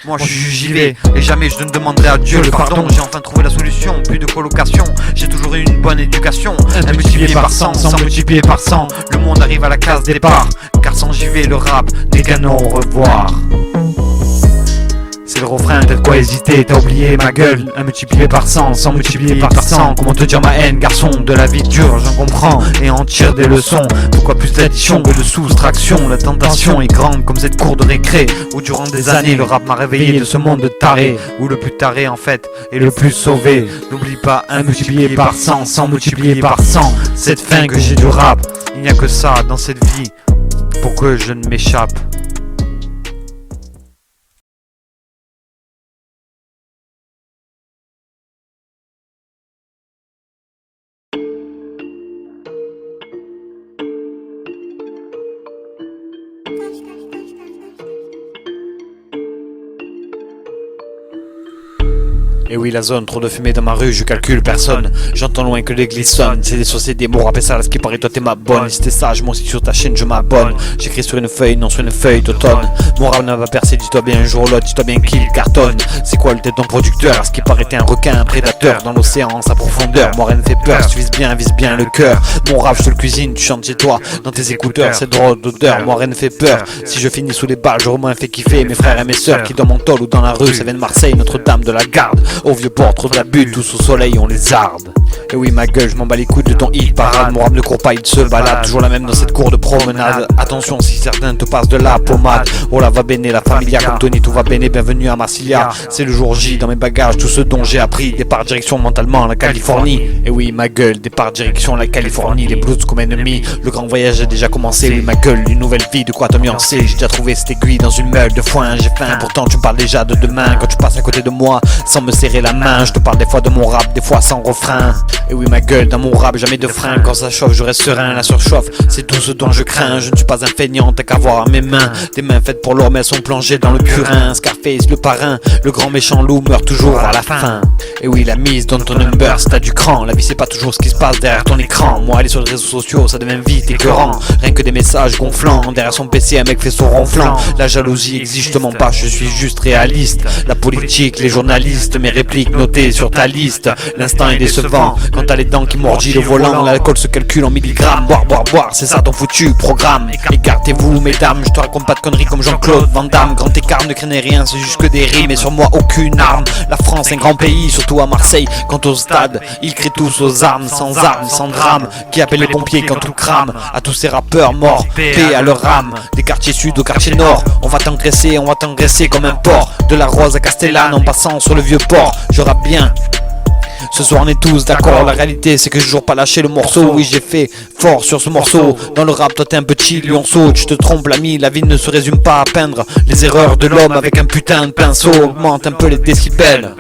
Moi j'y vais et jamais je ne demanderai à Dieu le pardon. J'ai enfin trouvé la solution, plus de colocation. J'ai toujours eu une bonne éducation. Un multiplié par 100, sans multiplier par 100. Le monde arrive à la case départ. Car sans j'y vais le rap n'est qu'un au revoir. C'est le refrain, t'as de quoi hésiter, t'as oublié ma gueule. Un multiplié par 100, sans multiplier par 100. Comment te dire ma haine, garçon? De la vie dure, j'en comprends et en tire des leçons. Pourquoi plus d'addition que de soustraction? La tentation est grande comme cette cour de récré où durant des années le rap m'a réveillé de ce monde taré. Où le plus taré en fait est le plus sauvé. N'oublie pas un multiplié par 100, sans multiplier par 100. Cette fin que j'ai du rap, il n'y a que ça dans cette vie pour que je ne m'échappe. Et oui la zone, trop de fumée dans ma rue, je calcule personne. J'entends loin que l'église sonne, c'est des sociétés, mon rap et ça, à ce qui paraît toi t'es ma bonne. Et si t'es sage, moi aussi sur ta chaîne je m'abonne. J'écris sur une feuille, non sur une feuille d'automne. Mon rap n'a pas percé, dis-toi bien un jour ou l'autre, dis-toi bien qu'il cartonne. C'est quoi le tête ton producteur? À ce qui paraît t'es un requin, un prédateur dans l'océan, sa profondeur. Moi rien ne fait peur, si tu vise bien le cœur. Mon rap je te le cuisine, tu chantes chez toi, dans tes écouteurs, c'est drôle d'odeur. Moi rien ne fait peur, si je finis sous les balles, j'aurais moins fait kiffer mes frères et mes sœurs qui dans mon tôle ou dans la rue, ça vient de Marseille, Notre-Dame de la Garde. Au vieux port, trop de la butte, tous au soleil, on les arde. Et oui ma gueule, je m'en bats les couilles de ton hit parade. Mon rap ne court pas, il se balade, toujours la même dans cette cour de promenade. Attention si certains te passent de la pommade. Oh la va bene, la familia, comme Tony, tout va bene, bienvenue à Marsilia. C'est le jour J, dans mes bagages, tout ce dont j'ai appris. Départ direction mentalement, la Californie. Et oui ma gueule, départ direction la Californie. Les blues comme ennemis, le grand voyage a déjà commencé. Oui ma gueule, une nouvelle vie, de quoi t'ambiancer. J'ai déjà trouvé cette aiguille dans une meule de foin, j'ai faim. Pourtant tu me parles déjà de demain, quand tu passes à côté de moi, sans me serrer la main. Je te parle des fois de mon rap, des fois sans refrain. Et oui ma gueule, dans mon rap jamais de frein. Quand ça chauffe je reste serein, la surchauffe c'est tout ce dont je crains. Je ne suis pas un feignant, t'as qu'à voir mes mains. Des mains faites pour l'or mais elles sont plongées dans le purin. Scarface, le parrain, le grand méchant loup meurt toujours à la fin. Et oui la mise donne ton number, c'est t'as du cran. La vie c'est pas toujours ce qui se passe derrière ton écran. Moi aller sur les réseaux sociaux ça devient vite écœurant. Rien que des messages gonflants, derrière son PC un mec fait son ronflant. La jalousie exige, je te mens pas, je suis juste réaliste. La politique, les journalistes, mes répliques notées sur ta liste. L'instant est décevant, quand t'as les dents qui mordillent le volant. L'alcool se calcule en milligrammes, boire, c'est ça ton foutu programme. Écartez-vous mesdames, je te raconte pas de conneries comme Jean-Claude Van Damme. Grand écart, ne craignez rien, c'est juste que des rimes. Et sur moi aucune arme, la France est un grand pays, surtout à Marseille. Quant au stade, ils crient tous aux armes, sans drame. Qui appelle les pompiers quand tout crame. À tous ces rappeurs morts, paix à leur âme. Des quartiers sud au quartier nord, on va t'engraisser comme un porc. De la Rose à Castellane en passant sur le vieux port. Je rappe bien, Ce soir on est tous d'accord, la réalité c'est que j'ai toujours pas lâché le morceau. Oui j'ai fait fort sur ce morceau. Dans le rap toi t'es un petit lionceau. Tu te trompes l'ami, la vie ne se résume pas à peindre les erreurs de l'homme avec un putain de pinceau. Augmente un peu les décibels.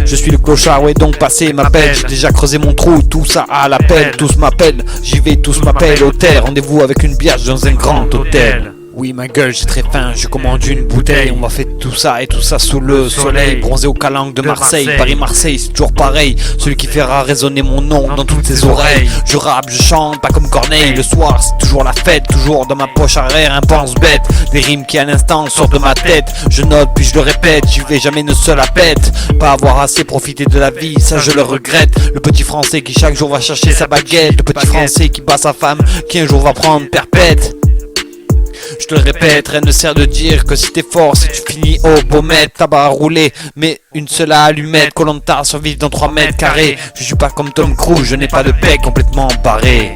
Je suis le clochard, ouais donc passé ma pelle. J'ai déjà creusé mon trou, tout ça à l'appel. Tous m'appellent, j'y vais, tous m'appellent. Hôtel, rendez-vous avec une biatch dans un grand hôtel. Oui ma gueule j'ai très faim, je commande une bouteille. On m'a fait tout ça et tout ça sous le soleil. Bronzé au calanque de Marseille, Paris-Marseille c'est toujours pareil. Celui qui fera résonner mon nom dans toutes ses oreilles. Je rappe, je chante, pas comme Corneille. Le soir c'est toujours la fête, toujours dans ma poche arrière un pense bête. Des rimes qui à l'instant sortent de ma tête. Je note puis je le répète, j'y vais jamais ne se la pète. Pas avoir assez profité de la vie, ça je le regrette. Le petit français qui chaque jour va chercher sa baguette. Le petit français qui bat sa femme, qui un jour va prendre perpète. Je te le répète, rien ne sert de dire que si t'es fort, si tu finis au pommette, tabac à rouler, mais une seule allumette, Koh-Lanta survivre dans 3 mètres carrés. Je suis pas comme Tom Cruise, je n'ai pas de pec complètement barré.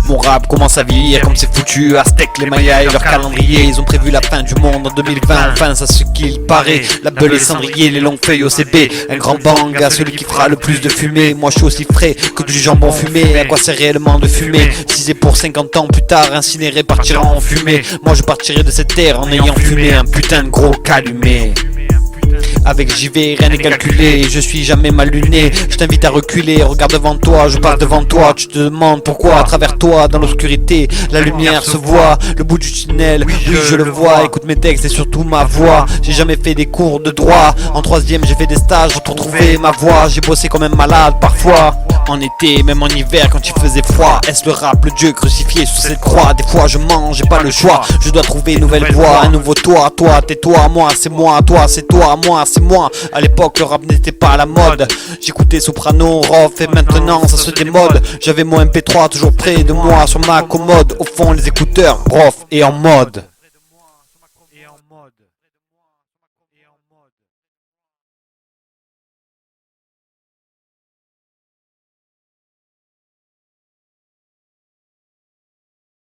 Mon rap commence à vieillir comme c'est foutu Aztèques, les Mayas et leur calendrier. Ils ont prévu la fin du monde en 2020, enfin c'est ce qu'il paraît. La Beule et Cendrier, les longues feuilles OCB. Un grand bang à celui qui fera le plus de fumée. Moi je suis aussi frais que du jambon fumé. À quoi c'est réellement de fumer? Si c'est pour 50 ans plus tard, incinéré partira en fumée. Moi je partirai de cette terre en ayant fumé un putain de gros calumet. Avec JV, rien n'est calculé, je suis jamais mal luné. Je t'invite à reculer, regarde devant toi, je passe devant toi. Tu te demandes pourquoi à travers toi, dans l'obscurité, la lumière se voit. Le bout du tunnel, oui je le vois. Écoute mes textes et surtout ma voix. J'ai jamais fait des cours de droit. En 3ème j'ai fait des stages pour trouver ma voix. J'ai bossé comme un malade parfois. En été, même en hiver quand il faisait froid. Est-ce le rap, le Dieu crucifié sous cette croix? Des fois je mange, j'ai pas le choix. Je dois trouver une nouvelle voie, un nouveau toi. Toi, tais-toi, moi c'est moi. Toi c'est toi, moi c'est moi. À l'époque le rap n'était pas à la mode. J'écoutais Soprano, Rof et maintenant ça se démode. J'avais mon MP3 toujours près de moi sur ma commode. Au fond les écouteurs, Rof et en mode.